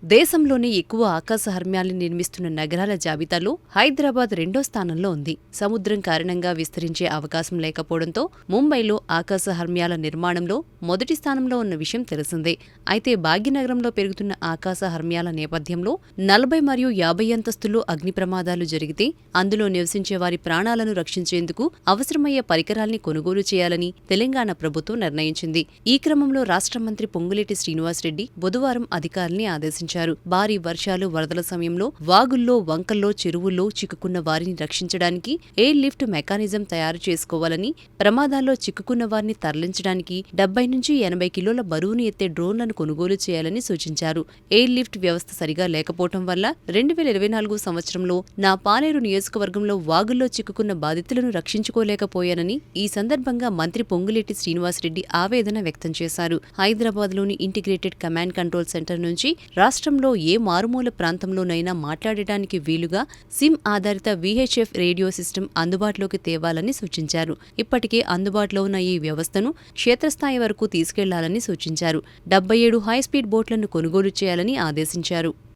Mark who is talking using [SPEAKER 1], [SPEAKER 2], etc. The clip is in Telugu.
[SPEAKER 1] దేశంలోనే ఎక్కువ ఆకాశ హర్మ్యాల్ని నిర్మిస్తున్న నగరాల జాబితాలో హైదరాబాద్ రెండో స్థానంలో ఉంది. సముద్రం కారణంగా విస్తరించే అవకాశం లేకపోవడంతో ముంబైలో ఆకాశ హర్మ్యాల నిర్మాణంలో మొదటి స్థానంలో ఉన్న విషయం తెలిసిందే. అయితే భాగ్యనగరంలో పెరుగుతున్న ఆకాశ హర్మ్యాల నేపథ్యంలో 40 మరియు 50 అంతస్తుల్లో అగ్ని ప్రమాదాలు జరిగితే అందులో నివసించే వారి ప్రాణాలను రక్షించేందుకు అవసరమయ్యే పరికరాల్ని కొనుగోలు చేయాలని తెలంగాణ ప్రభుత్వం నిర్ణయించింది. ఈ క్రమంలో రాష్ట్ర మంత్రి పొంగులేటి శ్రీనివాసరెడ్డి బుధవారం అధికారుల్ని ఆదేశించారు. భారీ వర్షాలు, వరదల సమయంలో వాగుల్లో, వంకల్లో, చెరువుల్లో చిక్కుకున్న వారిని రక్షించడానికి ఎయిర్ లిఫ్ట్ మెకానిజం తయారు చేసుకోవాలని, ప్రమాదాల్లో చిక్కుకున్న వారిని తరలించడానికి 70 నుంచి 80 కిలోల బరువును ఎత్తే డ్రోన్లను కొనుగోలు చేయాలని సూచించారు. ఎయిర్ లిఫ్ట్ వ్యవస్థ సరిగా లేకపోవడం వల్ల 2024 సంవత్సరంలో నా పాలేరు నియోజకవర్గంలో వాగుల్లో చిక్కుకున్న బాధితులను రక్షించుకోలేకపోయానని ఈ సందర్భంగా మంత్రి పొంగులేటి శ్రీనివాసరెడ్డి ఆవేదన వ్యక్తం చేశారు. హైదరాబాద్లోని ఇంటిగ్రేటెడ్ కమాండ్ కంట్రోల్ సెంటర్ నుంచి రాష్ట్రంలో ఏ మారుమూల ప్రాంతంలోనైనా మాట్లాడటానికి వీలుగా సిమ్ ఆధారిత VHF రేడియో సిస్టమ్ అందుబాటులోకి తేవాలని సూచించారు. ఇప్పటికే అందుబాటులో ఉన్న ఈ వ్యవస్థను క్షేత్రస్థాయి వరకు తీసుకెళ్లాలని సూచించారు. 77 హైస్పీడ్ బోట్లను కొనుగోలు చేయాలని ఆదేశించారు.